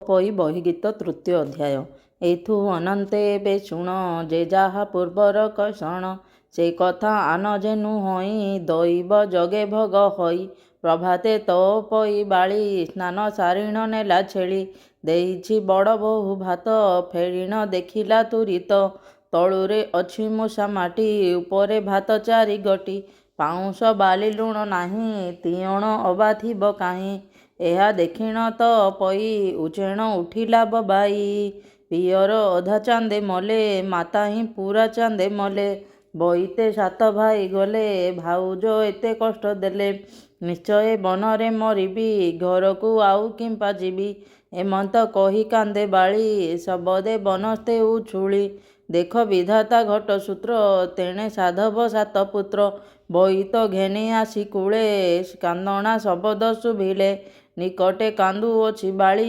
ପଇ ବହିଗୀତ ତୃତୀୟ ଅଧ୍ୟାୟ। ଏଇଥୁ ଅନନ୍ତେ ଏବେ ଶୁଣ, ଯେ ଯାହା ପୂର୍ବର କଷଣ, ସେ କଥା ଆନ ଯେନୁ ହଇ, ଦଇବ ଜଗେ ଭଗ ହଇ। ପ୍ରଭାତେ ତ ପଇ ବାଳି, ସ୍ନାନ ସାରିଣ ନେଲା ଛେଳି। ଦେଇଛି ବଡ଼ ବୋହୂ ଭାତ, ଫେରିଣ ଦେଖିଲା ତୁରିତ। ତଳୁରେ ଅଛି ମୂଷା ମାଟି, ଉପରେ ଭାତ ଚାରି ଗଟି। ପାଉଁଶ ବାଲି ଲୁଣ ନାହିଁ, ତିଅଣ ଅବା ଥିବ କାହିଁ। ଏହା ଦେଖିଣ ତ ପଇ, ଉଛେଣ ଉଠିଲା ବବାଇ। ପିଅର ଅଧା ଚାନ୍ଦେ ମଲେ, ମାତା ହିଁ ପୂରା ଚାନ୍ଦେ ମଲେ। ବଇତେ ସାତ ଭାଇ ଗଲେ, ଭାଉଜ ଏତେ କଷ୍ଟ ଦେଲେ। ନିଶ୍ଚୟ ବନରେ ମରିବି, ଘରକୁ ଆଉ କିମ୍ପା ଯିବି। ଏମନ୍ତ କହି କାନ୍ଦେ ବାଳି, ଶବଦେ ବନସ୍ତେ ଉଛୁଳି। ଦେଖ ବିଧାତା ଘଟସୂତ୍ର, ତେଣେ ସାଧବ ସାତ ପୁତ୍ର। ବଇତ ଘେନି ଆସି କୂଳେ, କାନ୍ଦଣା ଶବଦ ଶୁଭିଲେ। ନିକଟେ କାନ୍ଦୁଅଛି ବାଳି,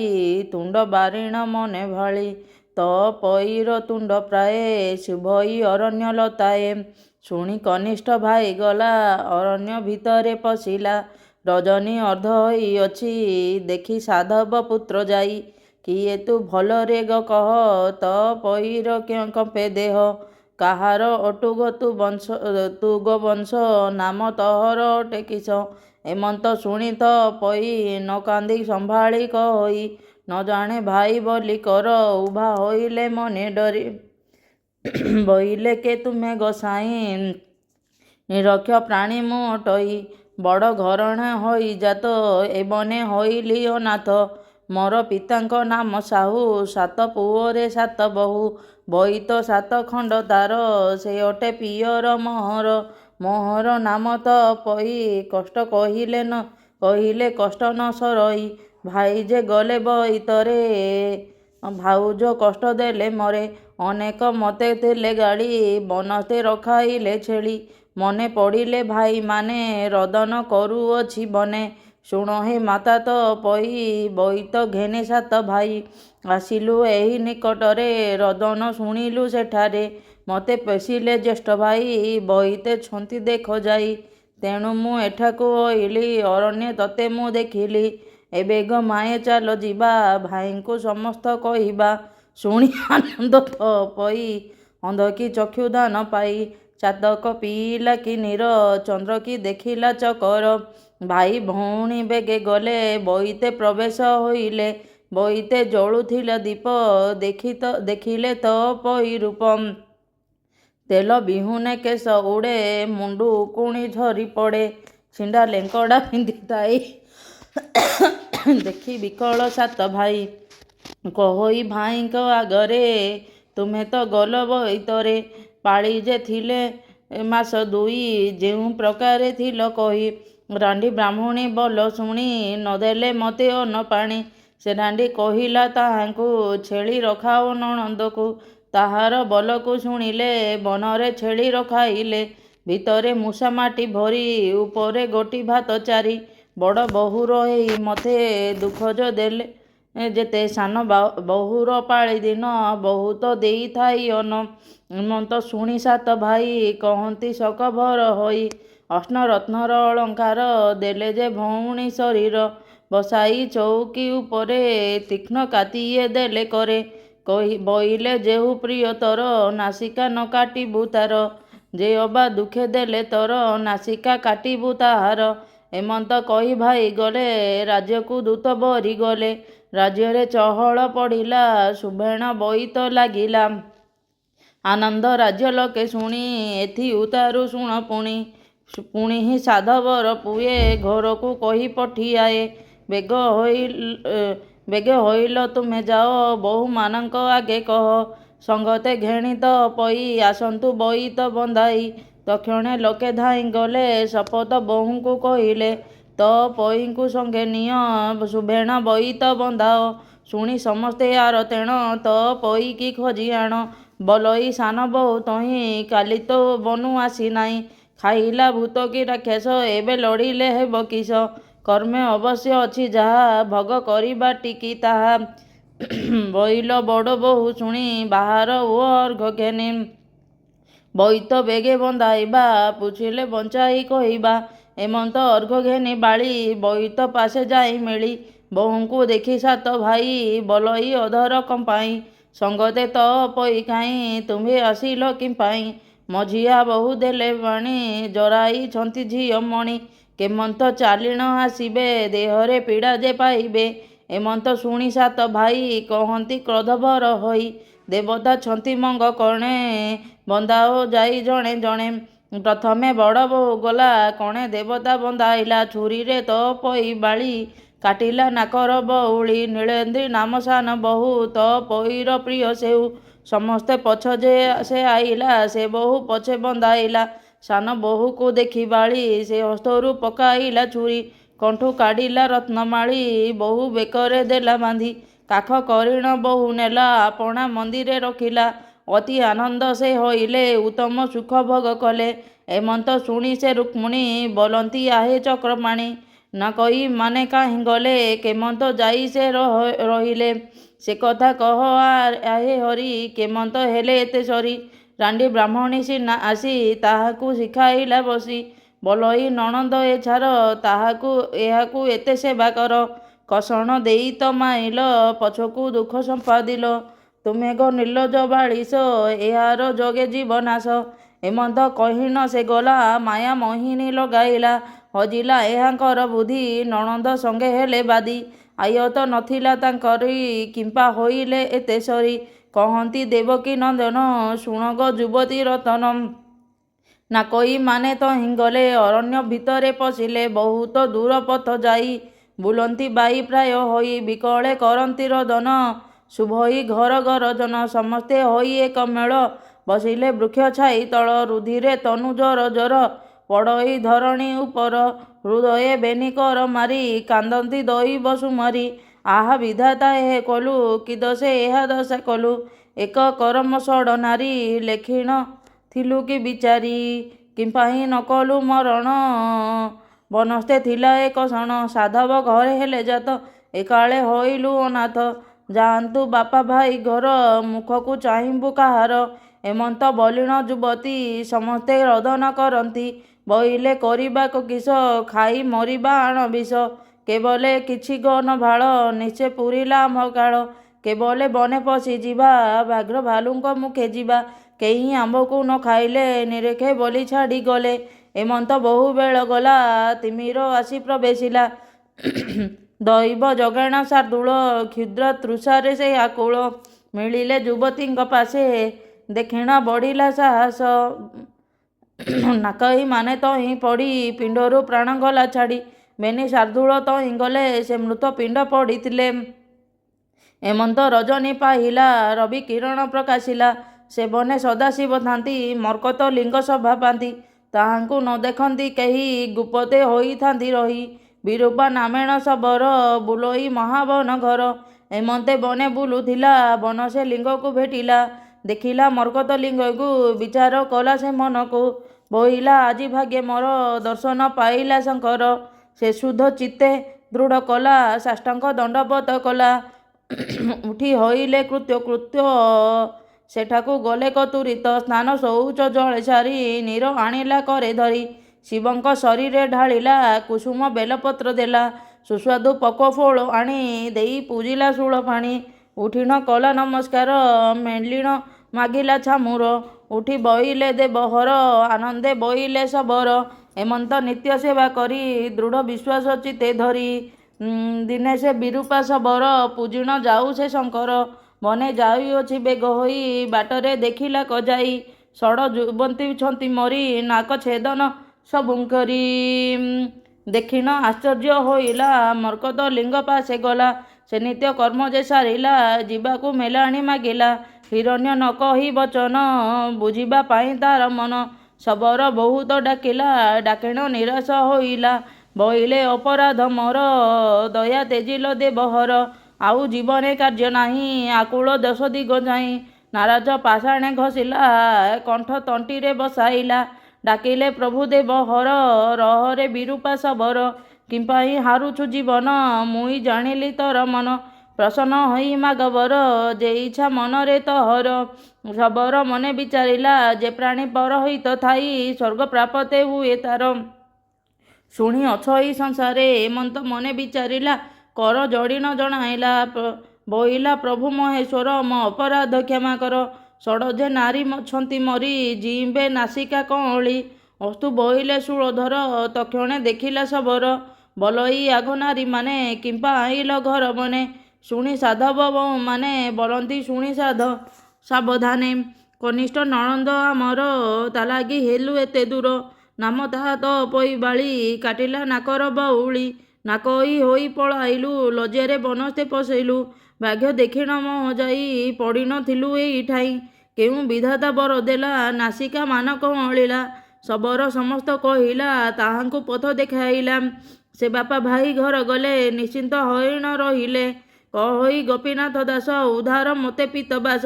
ତୁଣ୍ଡ ବାରିଣ ମନେ ଭାଳି। ତ ପଇର ତୁଣ୍ଡ ପ୍ରାୟେ, ଶୁଭଇ ଅରଣ୍ୟ ଲତାଏ। ଶୁଣି କନିଷ୍ଠ ଭାଇ ଗଲା, ଅରଣ୍ୟ ଭିତରେ ପଶିଲା। ରଜନୀ ଅର୍ଦ୍ଧ ହୋଇଅଛି, ଦେଖି ସାଧବ ପୁତ୍ର ଯାଇ। କିଏ ତୁ ଭଲରେ ଗ କହ, ତ ପଇର କମ୍ପେ ଦେହ। କାହାର ଅଟୁଗ ତୁ ଗୋ ବଂଶ, ନାମ ତହର ଅଟେ କିସ। ଏମନ୍ତ ଶୁଣି ତ ପଇ, ନ କାନ୍ଦି ସମ୍ଭାଳି କହଇ। ନ ଜାଣେ ଭାଇ ବୋଲି କର, ଉଭା ହୋଇଲେ ମନେ ଡରି। ବଇଲେ କେ ତୁମେ ଗୋସାଇଁ, ନିରକ୍ଷ ପ୍ରାଣୀ ମୁଁ ଅଟଇ। ବଡ଼ ଘରଣା ହୋଇ ଜାତ, ଏ ବନେ ହୋଇଲି ଅନାଥ। ମୋର ପିତାଙ୍କ ନାମ ସାହୁ, ସାତ ପୁଅରେ ସାତ ବୋହୂ। ବଇତ ସାତ ଖଣ୍ଡ ତାର, ସେ ଅଟେ ପିଅର ମୋହର। ମୋହର ନାମ ତ ପଇ, କଷ୍ଟ କହିଲେ କଷ୍ଟ ନ ସରଇ। ଭାଇ ଯେ ଗଲେ ବଇତରେ, ଭାଉଜ କଷ୍ଟ ଦେଲେ ମୋରେ। ଅନେକ ମତେ ଦେଲେ ଗାଳି, ବନସ୍ତେ ରଖାଇଲେ ଛେଳି। ମନେ ପଡ଼ିଲେ ଭାଇମାନେ, ରୋଦନ କରୁଅଛି ବନେ। ଶୁଣ ହେ ମାତା ତ ପଇ, ବଇତ ଘେନି ସାତ ଭାଇ। ଆସିଲୁ ଏହି ନିକଟରେ, ରୋଦନ ଶୁଣିଲୁ ସେଠାରେ। ମତେ ପୋଷିଲେ ଜ୍ୟେଷ୍ଠ ଭାଇ, ବଇତେ ଛନ୍ତି ଦେଖ ଯାଇ। ତେଣୁ ମୁଁ ଏଠାକୁ ଅଇଲି, ଅରଣ୍ୟେ ତତେ ମୁଁ ଦେଖିଲି। ଏବେ ଗ ମାଏ ଚାଲ ଯିବା, ଭାଇଙ୍କୁ ସମସ୍ତ କହିବା। ଶୁଣି ଆନନ୍ଦ ତ ପଇ, ଅନ୍ଧକି ଚକ୍ଷୁ ଦାନ ପାଇ। ଚାତକ ପିଇଲା କିନିର, ଚନ୍ଦ୍ରକି ଦେଖିଲା ଚକର। ଭାଇ ଭଉଣୀ ବେଗେ ଗଲେ, ବଇତେ ପ୍ରବେଶ ହୋଇଲେ। ବଇତେ ଜଳୁଥିଲା ଦୀପ, ଦେଖିଲେ ତ ପଇ ରୂପ। ତେଲ ବିହୁନେ କେଶ ଉଡ଼େ, ମୁଣ୍ଡୁ ଉକୁଣି ଝରି ପଡ଼େ। ଛିଣ୍ଡା ଲେଙ୍କଡ଼ା ପିନ୍ଧିଥାଏ, ଦେଖି ବିକଳ ସାତ ଭାଇ। କହଇ ଭାଇଙ୍କ ଆଗରେ, ତୁମେ ତ ଗଲ ବଇତରେ। ପାଳି ଯେ ଥିଲେ ମାସ ଦୁଇ, ଯେଉଁ ପ୍ରକାରେ ଥିଲ କହି। ରାଣ୍ଡି ବ୍ରାହ୍ମଣୀ ବୋଲ ଶୁଣି, ନଦେଲେ ମତେ ଅନ୍ନ ପାଣି। ସେ ରାଣ୍ଡି କହିଲା ତାହାଙ୍କୁ, ଛେଳି ରଖାଅ ନଣନ୍ଦକୁ। ତାହାର ବୋଲକୁ ଶୁଣିଲେ, ବନରେ ଛେଳି ରଖାଇଲେ। ଭିତରେ ମୂଷା ମାଟି ଭରି, ଉପରେ ଗୋଟି ଭାତ ଚାରି। ବଡ଼ ବୋହୂର ହେଇ ମତେ ଦୁଃଖ ଦେଲେ ଯେତେ, ସାନ ବୋହୂର ପାଳି ଦିନ, ବହୁତ ଦେଇଥାଇ ଅନ୍ନ। ଏମନ୍ତ ଶୁଣି ସାତ ଭାଇ, କହନ୍ତି ଶୋକ ଭର ହୋଇ। ଅଷ୍ଟରତ୍ନର ଅଳଙ୍କାର, ଦେଲେ ଯେ ଭଉଣୀ ଶରୀର। ବସାଇ ଚଉକି ଉପରେ, ତୀକ୍ଷ୍ଣ କାତିଏ ଦେଲେ କରେ। ବଇଲେ ଯେହୁ ପ୍ରିୟ ତୋର, ନାସିକା ନ କାଟିବୁ ତାର। ଯେ ଅବା ଦୁଃଖେ ଦେଲେ ତୋର, ନାସିକା କାଟିବୁ ତାହାର। ଏମନ୍ତ କହି ଭାଇ ଗଲେ, ରାଜ୍ୟକୁ ଦୂତ ବରି ଗଲେ। ରାଜ୍ୟରେ ଚହଳ ପଡ଼ିଲା, ଶୁଭେଣ ବଇତ ଲାଗିଲା। ଆନନ୍ଦ ରାଜ୍ୟ ଲୋକେ ଶୁଣି, ଏଥି ଉତ୍ତାରୁ ଶୁଣ ପୁଣି। ପୁଣି ହିଁ ସାଧବର ପୁଏ, ଘରକୁ କହି ପଠିଆଏ। ବେଗ ହୋଇଲ ତୁମେ ଯାଅ, ବୋହୂମାନଙ୍କ ଆଗେ କହ। ସଙ୍ଗତେ ଘେଣି ତ ପଇ, ଆସନ୍ତୁ ବଇତ ବନ୍ଧାଇ। ତକ୍ଷଣେ ଲୋକେ ଧାଇଁ ଗଲେ, ଶପଥ ବୋହୂଙ୍କୁ କହିଲେ। ତ ପଇଙ୍କୁ ସଙ୍ଗେ ନିଅ, ଶୁଭେଣ ବଇତ ବନ୍ଧାଅ। ଶୁଣି ସମସ୍ତେ ଆର ତେଣ, ତ ପଇକି ଖୋଜି ଆଣ। ବୋଲଇ ସାନ ବୋହୂ ତହିଁ, କାଲି ତ ବନୁ ଆସି ନାହିଁ। ଖାଇଲା ଭୂତ କି ରାକ୍ଷସ, ଏବେ ଲଢ଼ିଲେ ହେବ କିସ। କର୍ମେ ଅବଶ୍ୟ ଅଛି ଯାହା, ଭୋଗ କରିବା ଟିକି ତାହା। ବଇଲ ବଡ଼ ବୋହୂ ଶୁଣି, ବାହାର ହୁଅ ଅର୍ଘ୍ୟ ଘେନି। ବଇତ ବେଗେ ବନ୍ଧାଇବା, ପୁଛିଲେ ବଞ୍ଚାଇ କହିବା। ଏମନ୍ତ ଅର୍ଘ୍ୟ ଘେନି ବାଳି, ବଇତ ପାଶେ ଯାଇ ମେଳି। ବୋହୂଙ୍କୁ ଦେଖି ସାତ ଭାଇ ବଲଇ ଅଧର କମ୍ପାଇ ସଙ୍ଗତେ ତ ପଇ କାହିଁ ତୁମ୍ଭେ ଆସିଲ କିମ୍ପାଇଁ ମଝିଆ ବୋହୂ ଦେଲେ ପାଣି ଜରାଇଛନ୍ତି ଝିଅ ମଣି କେମନ୍ତ ଚାଲିଣ ଆସିବେ ଦେହରେ ପୀଡ଼ା ଯେ ପାଇବେ ଏମନ୍ତ ଶୁଣି ସାତ ଭାଇ କହନ୍ତି କ୍ରୋଧଭର ହୋଇ ଦେବତା ଛନ୍ତି ମଙ୍ଗ କଣେ ବନ୍ଦାଓ ଯାଇ ଜଣେ ଜଣେ ପ୍ରଥମେ ବଡ଼ ବୋହୂ ଗଲା କଣେ ଦେବତା ବନ୍ଦାଇଲା ଛୁରୀରେ ତ ପଇ ବାଳି କାଟିଲା ନାକର ବଉଳି ନୀଳେନ୍ଦ୍ରୀ ନାମ ସାନ ବୋହୂ ତ ପଇର ପ୍ରିୟ ସେଉ ସମସ୍ତେ ପଛ ଯେ ସେ ଆଇଲା ସେ ବୋହୂ ପଛେ ବନ୍ଦାଇଲା ସାନ ବୋହୂକୁ ଦେଖି ବାଳି ସେ ହସ୍ତରୁ ପକାଇଲା ଛୁରୀ କଣ୍ଠୁ କାଢ଼ିଲା ରତ୍ନମାଳି ବୋହୂ ବେକରେ ଦେଲା ବାନ୍ଧି କାଖ କରିଣ ବୋହୂ ନେଲା ଆପଣା ମନ୍ଦିରେ ରଖିଲା ଅତି ଆନନ୍ଦ ସେ ହୋଇଲେ ଉତ୍ତମ ସୁଖ ଭୋଗ କଲେ ଏମନ୍ତ ଶୁଣି ସେ ରୁକ୍ମିଣୀ ବୋଲନ୍ତି ଆହେ ଚକ୍ରପାଣି ନା କହି ମାନେ କାହିଁ ଗଲେ କେମନ୍ତ ଯାଇ ସେ ରହିଲେ ସେ କଥା କହ ଆହେ ହରି କେମନ୍ତ ହେଲେ ଏତେ ସରି ରାଣ୍ଡି ବ୍ରାହ୍ମଣୀ ସିନା ଆସି ତାହାକୁ ଶିଖାଇଲା ବସି ବଲଇ ନଣନ୍ଦ ଏ ଛାର ତାହାକୁ ଏହାକୁ ଏତେ ସେବା କର କଷଣ ଦେଇ ତ ମାଇଲ ପଛକୁ ଦୁଃଖ ସମ୍ପାଦିଲ ତୁମେ ଗୋ ନିର୍ଲଜ ବାଳିଶ ଏହାର ଯୋଗେ ଜୀବନାଶ ଏମନ୍ତ କହିନ ସେ ଗଲା ମାୟା ମୋହିନୀ ଲଗାଇଲା ହଜିଲା ଏହାଙ୍କର ବୁଦ୍ଧି ନଣନ୍ଦ ସଙ୍ଗେ ହେଲେ ବାଦି ଆୟତ ନଥିଲା ତାଙ୍କରି କିମ୍ପା ହୋଇଲେ ଏତେ ସରି କହନ୍ତି ଦେବକୀ ନନ୍ଦନ ଶୁଣ ଗୋ ଯୁବତୀ ରତନ ନା କହି ମାନେ ତ ହିଁଗଲେ ଅରଣ୍ୟ ଭିତରେ ପଶିଲେ ବହୁତ ଦୂର ପଥ ଯାଇ ବୁଲନ୍ତି ବାଇ ପ୍ରାୟ ହୋଇ ବିକଳେ କରନ୍ତି ରୋଦନ ଶୁଭଇ ଘର ଗରଜନ ସମସ୍ତେ ହୋଇ ଏକ ମେଳ ବସିଲେ ବୃକ୍ଷ ଛାଇ ତଳ ରୁଧିରେ ତନୁ ଜର ଜର ପଡ଼ଇ ଧରଣୀ ଉପର ହୃଦଏ ବେନି କର ମାରି କାନ୍ଦନ୍ତି ଦୈବ ସୁମାରି ଆହା ବିଧାତା ଏ କଲୁ କି ଦୋଷେ ଏହା ଦଶା କଲୁ ଏକ କରମ ସଡ଼ ନାରୀ ଲେଖିଣ ଥିଲୁ କି ବିଚାରି କିମ୍ପାଇଁ ନ କଲୁ ମରଣ ବନସ୍ତେ ଥିଲା ଏକ କ୍ଷଣ ସାଧବ ଘରେ ହେଲେ ଜାତ ଏକାଳେ ହୋଇଲୁ ଅନାଥ ଯାଆନ୍ତୁ ବାପା ଭାଇ ଘର ମୁଖକୁ ଚାହିଁବୁ କାହାର ଏମନ୍ତ ବଲିଣ ଯୁବତୀ ସମସ୍ତେ ରୋଦନ କରନ୍ତି ବଇଲେ କରିବାକୁ କିସ ଖାଇ ମରିବା ଆଣ ବିଷ କେବଲେ କିଛି ଗନ ଭାଳ ନିଶ୍ଚେ ପୁରିଲା ଆମ କାଳ କେବଲେ ବନେ ପଶି ଯିବା ବ୍ୟାଘ୍ର ଭାଲୁଙ୍କ ମୁଖେ ଯିବା କେହି ଆମ୍ବକୁ ନ ଖାଇଲେ ନିରେଖେ ବୋଲି ଛାଡ଼ି ଗଲେ ଏମନ୍ତ ବହୁ ବେଳ ଗଲା ତିମିର ଆସି ପ୍ରବେଶିଲା ଦୈବ ଯୋଗାଣ ଶାର୍ଦୂଳ କ୍ଷୁଦ୍ର ତୃଷାରେ ସେ ଆକୁଳ ମିଳିଲେ ଯୁବତୀଙ୍କ ପାଶେ ଦେଖିଣ ବଢ଼ିଲା ସାହସ ନା କହି ମାନେ ତହିଁ ପଡ଼ି ପିଣ୍ଡରୁ ପ୍ରାଣ ଗଲା ଛାଡ଼ି ବେନି ଶାର୍ଦୂଳ ତହିଁ ଗଲେ ସେ ମୃତ ପିଣ୍ଡ ପଡ଼ିଥିଲେ ଏମନ୍ତ ରଜନୀ ପାହିଲା ରବି କିରଣ ପ୍ରକାଶିଲା ସେ ବନେ ସଦାଶିବ ଥାନ୍ତି ମର୍କତ ଲିଙ୍ଗ ସଭା ପାନ୍ତି ତାହାଙ୍କୁ ନ ଦେଖନ୍ତି କେହି ଗୁପତେ ହୋଇଥାନ୍ତି ରହି ବିରୂପା ନାମେଣ ଶବର ବୁଲଇ ମହାବନ ଘର ଏମନ୍ତେ ବନେ ବୁଲୁଥିଲା ବନ ସେ ଲିଙ୍ଗକୁ ଭେଟିଲା ଦେଖିଲା ମର୍କତ ଲିଙ୍ଗକୁ ବିଚାର କଲା ସେ ମନକୁ ବୋଇଲା ଆଜି ଭାଗ୍ୟ ମୋର ଦର୍ଶନ ପାଇଲା ଶଙ୍କର ସେ ଶୁଦ୍ଧ ଚିତ୍ତେ ଦୃଢ଼ କଲା ସାଷ୍ଟାଙ୍ଗ ଦଣ୍ଡବତ କଲା ଉଠି ହୋଇଲେ କୃତ୍ୟ ସେଠାକୁ ଗଲେ କତୁରିତ ସ୍ନାନ ଶୌଚ ଜଳେ ସାରି ନୀର ଆଣିଲା କରେ ଧରି ଶିବଙ୍କ ଶରୀରେ ଢାଳିଲା କୁସୁମ ବେଲପତ୍ର ଦେଲା ସୁସ୍ୱାଦୁ ପକ୍ୱ ଫଳ ଆଣି ଦେଇ ପୂଜିଲା ଶୂଳ ପାଣି ଉଠିଣ କଲା ନମସ୍କାର ମେଲିଣ ମାଗିଲା ଛାମୁର ଉଠି ବଇଲେ ଦେବହର ଆନନ୍ଦେ ବଇଲେ ଶବର ଏମନ୍ତ ନିତ୍ୟ ସେବା କରି ଦୃଢ଼ ବିଶ୍ୱାସ ଚିତେ ଧରି ଦିନେ ସେ ବିରୂପା ଶବର ପୂଜିଣ ଯାଉ ସେ ଶଙ୍କର ବନେ ଯାଉଅଛି ବେଗ ହୋଇ ବାଟରେ ଦେଖିଲା କଜାଇ ଷଡ଼ ଯୁବନ୍ତୀ ଛନ୍ତି ମରି ନାକ ଛେଦନ ସବୁଙ୍କରି ଦେଖିଣ ଆଶ୍ଚର୍ଯ୍ୟ ହୋଇଲା ମର୍କତ ଲିଙ୍ଗ ପାଶେ ଗଲା ସେ ନିତ୍ୟ କର୍ମ ଯେ ସାରିଲା ଯିବାକୁ ମେଲାଣି ମାଗିଲା ହିରଣ୍ୟ ନ କହି ବଚନ ବୁଝିବା ପାଇଁ ତାର ମନ ଶବର ବହୁତ ଡାକିଲା ଡାକିଣ ନିରାଶ ହୋଇଲା ବଇଲେ ଅପରାଧ ମୋର ଦୟା ତେଜିଲ ଦେବହର ଆଉ ଜୀବନେ କାର୍ଯ୍ୟ ନାହିଁ ଆକୁଳ ଦଶ ଦିଗ ଯାଇ ନାରାଜ ପାଷାଣେ ଘଷିଲା କଣ୍ଠ ତଣ୍ଟିରେ ବସାଇଲା ଡାକିଲେ ପ୍ରଭୁ ଦେବହର ରହରେ ବିରୂପା ଶବର କିମ୍ପାଇଁ ହାରୁଛୁ ଜୀବନ ମୁଇଁ ଜାଣିଲି ତୋର ମନ ପ୍ରସନ୍ନ ହୋଇ ମାଗବର ଯେ ଇଚ୍ଛା ମନରେ ତୋହର ଶବର ମନେ ବିଚାରିଲା ଯେ ପ୍ରାଣୀ ପରହିତ ଥାଇ ସ୍ୱର୍ଗ ପ୍ରାପତେ ହୁଏ ତାର ଶୁଣି ଅଛ ଏଇ ସଂସାରେ ଏମନ୍ତ ମନେ ବିଚାରିଲା କର ଯୋଡ଼ି ନ ଜଣାଇଲା ବୋଇଲା ପ୍ରଭୁ ମହେଶ୍ୱର ମୋ ଅପରାଧ କ୍ଷମା କର। ଷଡ଼ଯେ ନାରୀ ଅଛନ୍ତି ମରି ଜିଇଁବେ ନାସିକା କଅଁଳି ଅସ୍ତୁ ବୋଇଲେ ଶୂଳଧର ତକ୍ଷଣେ ଦେଖିଲା ଶବର। ବଲଇ ଆଗ ନାରୀମାନେ କିମ୍ପା ଆଇଲ ଘର ମନେ ଶୁଣି ସାଧବ ମାନେ ବଲନ୍ତି ଶୁଣି ସାବଧାନେ। କନିଷ୍ଠ ନଣନ୍ଦ ଆମର ତା ଲାଗି ହେଲୁ ଏତେ ଦୂର ନାମ ତାହା ତ ପଇବାଳି କାଟିଲା ନାକର ବାଉଳି। ନାକଇ ହୋଇ ପଳାଇଲୁ ଲଜ୍ଜାରେ ବନସ୍ତେ ପଶିଲୁ ଭାଗ୍ୟ ଦେଖି ନ ଯାଇ ପଡ଼ିନଥିଲୁ ଏଇ ଠାଇଁ। କେଉଁ ବିଧାତା ବର ଦେଲା ନାସିକା ମାନ କଅଁଳିଲା ଶବର ସମସ୍ତ କହିଲା ତାହାଙ୍କୁ ପଥ ଦେଖାଇଲା। ସେ ବାପା ଭାଇ ଘର ଗଲେ ନିଶ୍ଚିନ୍ତ ହଇଣ ରହିଲେ କହଇ ଗୋପୀନାଥ ଦାସ ଉଦ୍ଧାର ମୋତେ ପିତବାସ।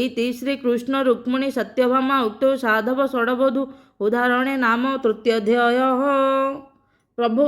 ଇତି ଶ୍ରୀକୃଷ୍ଣ ରୁକ୍ମିଣୀ ସତ୍ୟଭାମା ଉକ୍ତ ସାଧବ ଷଡ଼ବଧୂ ଉଦାହରଣେ ନାମ ତୃତୀୟୋଧ୍ୟାୟ। ପ୍ରଭୁ